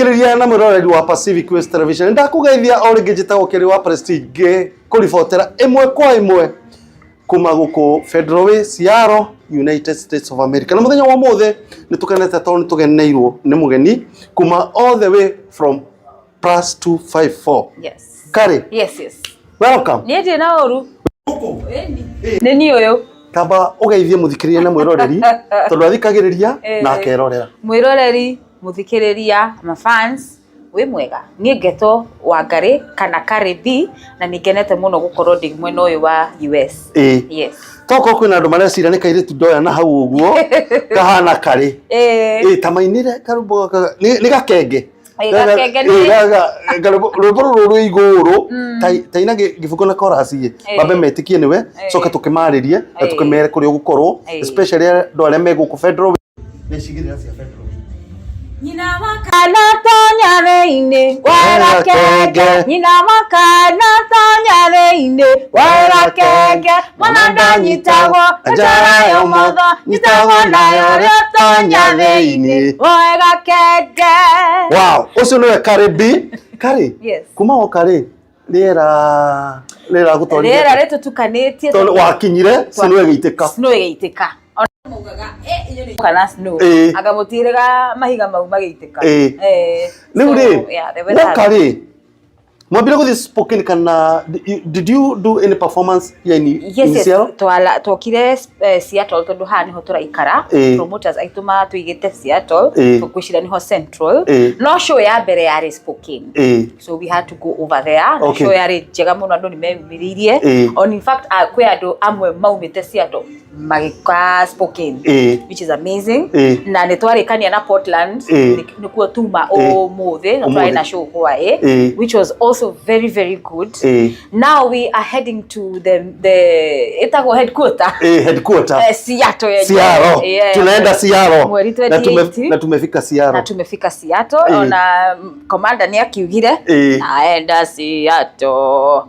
muthikiriria na mwiroreri wa Pacific West Television ndakugeithia o ringi njitagwo kiri wa Prestige kuribotera imwe kwa imwe kuma guku Federal Way Seattle, United States of America. Na muthenya wa mothe nitukenete tondu nitugeneirwo ni mugeni kuma all the way from +254. Yes. Kareh. Yes, yes. Welcome. Niye na oru. Nini oyo? Tamba ugeithie muthikiriria na mwiroreri tondu athikagiriria na akerorera. Mwiroreri, muthikiriria, ma fans we mwega. Niĩ Ngeto wa Kareh kana Kareh B na nigenete muno gukorwo ndi mwena uyu wa US. Yes. Toko kwina andu marecira ni kairitu ndoya na hau uguo kahana Kareh. Tamainire karubo ni gakenge. Rwimbo ruru iguru taina gibuko na chorus ye babe metikie niwe coka tukimaririe na tukimere kuri ugukorwo especially andu aria meguku Federal ni cigirira cia Federal Nyina wakana tonya reine wara kenge Nyina wakana tonya reine wara kenge Mwana ndanyitagwo njara yo motho nyitagwo nayo tonya reine wara kenge. Wow, ucio niwe Kareh B. Kareh? Yes. Kuma o Kareh rera gutorire rera retutukanitie tondu wakinyire sino geitika Mugaga iyo kana snow agamutirega mahiga mau mageitika riu ri Kareh mwambire guthi spoken kana did you do any performance in Seattle? Twokire Seattle tondu ha niho turaikara promoters aituma tuigite Seattle tukwishira niho Central no show ya mbere yari spoken so we had to go over there show yari njega muno andu ni memiririe on in fact kwe andu amwe maumite Seattle magika spoken which is amazing na nitwarikania na Portland nikuo tuma o mothe no try na show kwa which was also very good. Now we are heading to the itago headquarter Seattle. Tunaenda Seattle na tumefika Seattle na commander ni akiugire naenda Seattle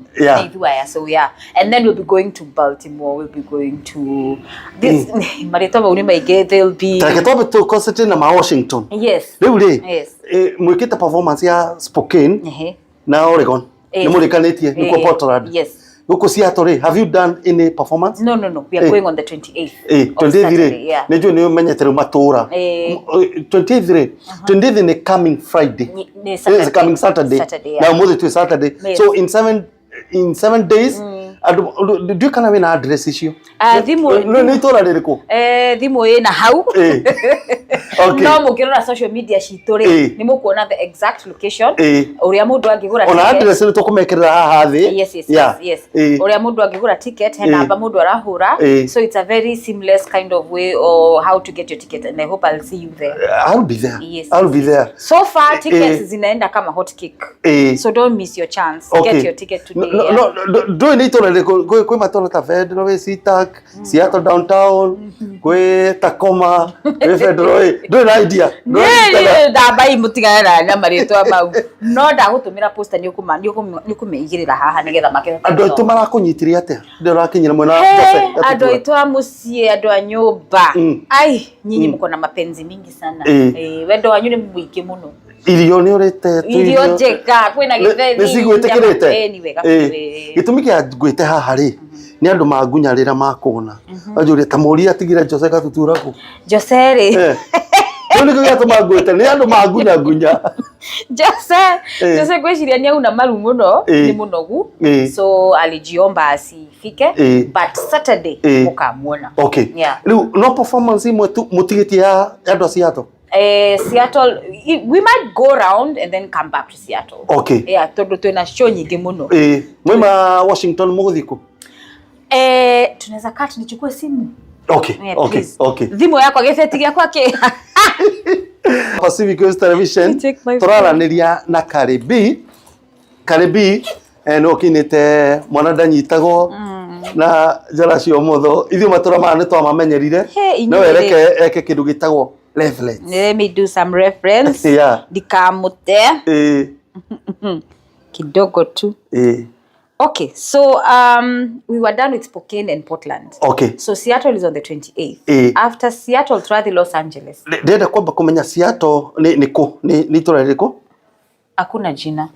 so yeah, and then we'll be going to Baltimore, we'll be going to this marito mauni maige, they'll be to concentrate na Washington. Yes. Yes. Mwikita performance ya spoken na Oregon ni murikanitie ni kwa Portland. Yes. Guko Seattle, have you done any performance? No, we are going on the 28th. 28th. Nejo ni menyetero matura 28th ni coming Friday, it's coming Saturday. Now mother to Saturday, so in 7 days do you kana wina address issue thimu ni tora ririko thimu ina hau no mukirora social media cituri ni mukuona the exact location uria mundu angigura ticket ona address ni tukumekerera haha thi. Yes uria mundu angigura ticket he namba mundu arahura so it's a very seamless kind of way or how to get your ticket, and I hope I'll see you there. I'll be there. Yes, I'll be there. So far tickets zinaenda kama hot cake, so don't miss your chance. Get your ticket today. Do ni tora kwe matoro ta Federal Way Seattle downtown kwe Tacoma kwe Federal Way do na idea da bai mutigara na maritwa mau no ndagutumira poster ni ukumeigirira haha nigetha maketha andu itu marakunyitiria atia ndirakinyira mwena andu itu amucie andu a nyumba ai nyinyi mko na mapenzi mingi sana wendo wanyu ni mwiki muno irio ni urete irio njega kwina githeri nisigwitikirite ni wega gitumi kia ngwite haha ri ni andu magunyarira makona ajuri tamuria tigire Josee Gatutura ku Josee ri ni kugia tumagwite ni andu magunya Josee gweciria ni auna maru muno ni munogu so alijiomba asifike but Saturday mukamuona. Okay, riu no performance imwe mutigitie ya andu Seattle Seattle, we might go around and then come back to Seattle. Okay. Yeah, tondu twina show nyingi muno. Mwema Washington muguthiko. Tunaweza kat nichukue simu. Okay. Okay. Thimu yako getheti gyakwa ki. Pacific West Television. Turaraniria na Kareh B. Kareh B no kinete mwana ndanyitagwo na jara cio motho ithu matura ma ni twamamenyerire no wereke eke kindu gitagwo reference. Let me do some reference. Dikamute. Kidogo tu. Okay, so we were done with Spokane and Portland. Okay. So Seattle is on the 28th. After Seattle, try the Los Angeles. Deda kwamba kumenya Seattle ni tora liko? Hakuna jina.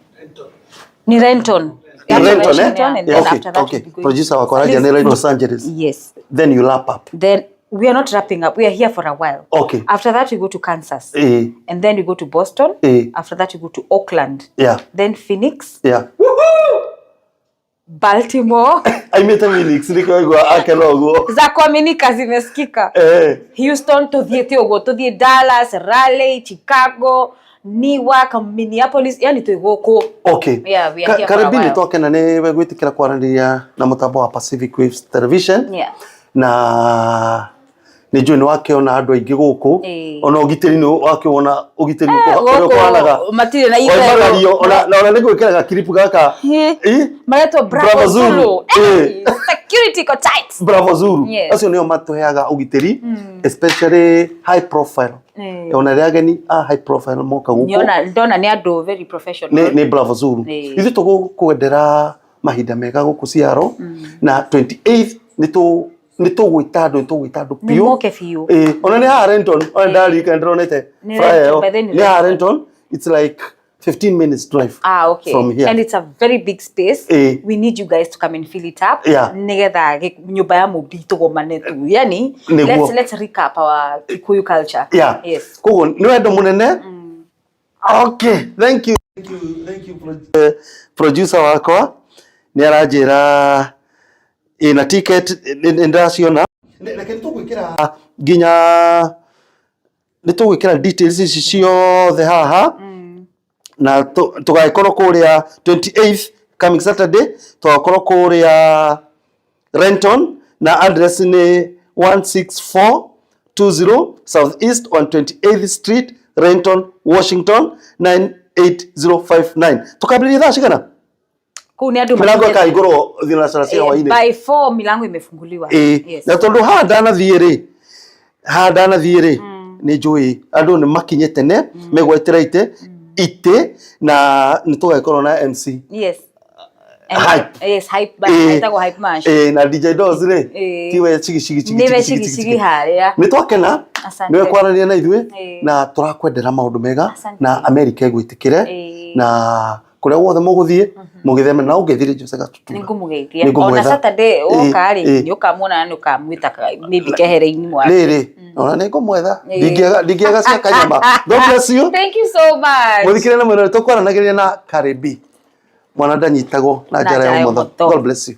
Ni Renton. Renton, and then after that okay. Producer wa Kareh ni Los Angeles. Yes. Then you lap up. Then we are not wrapping up. We are here for a while. Okay. After that, we go to Kansas. And then we go to Boston. After that, we go to Oakland. Yeah. Then Phoenix. Yeah. Baltimore. I met Phoenix. Niko akelogo. Za kuaminika zimesikika. Houston, tuthie Dallas, Raleigh, Chicago, Newark, Minneapolis. Yani tuigoko. Okay. Yeah, we are here for a Kareh while. nitoke na ne gwitikira kwaranĩria na mutambo wa Pacific Waves Television. Yeah. Na ni njui wake ona andu aingi guku ona ugitiri ni wake ona ugitiri uko kwanaga matire na igero ona ni gwikiraga kiripu gaka mareto Bravo Zulu security ko tight Bravo Zulu acio nio matuheaga ugitiri especially high profile ona riageni high profile moka guku ndona ni andu very professional ni Bravo Zulu ithu tugukwendera mahinda mega guku ciaro na 28th nito gwitando pio moke fio ona ni Renton ona ndari kan dronete ni Renton it's like 15 minutes drive okay from here and it's a very big space we need you guys to come and fill it up nigetha nyumba ya mubito gomane tu yani let's recap our Kikuyu culture yes kogo ni wendo munene okay thank you producer wako ni aranjira ina ticket ndaciona reke nitugwikira ginya nitugwikira details ici ciothe haha na tugaikorwo kuria 28th coming Saturday tugakorwo kuria Renton na address ni 16420 Southeast on 28th Street Renton Washington 98059 tukabilia thaa cigana milango kaigoro thina cia waini by 4 milango imefunguliwa yes na tondu handa na thiire ni njui andu ni makinyete ne megwetera ite na nitugaikorwo na MC yes hype yes hype band itago hype mash na DJ Doz tiwe chigi niwe chigi haria nitwakena niwe kwaranĩria na ithuĩ na turakwendera maundu mega na America igwitikire na kuria wothe muguthie mugitheme na ungithire Josee Gatutura ningumugeithia ona Saturday okari ni ukamwona ni ukamwita maybe kehere-ini mwake riri ona ningumwetha ndingiaga cia kanyama God bless you thank you so much muthikire na mwena tukwaranagĩria na Kareh mwana ndanyitagwo na njara ya umotho God bless you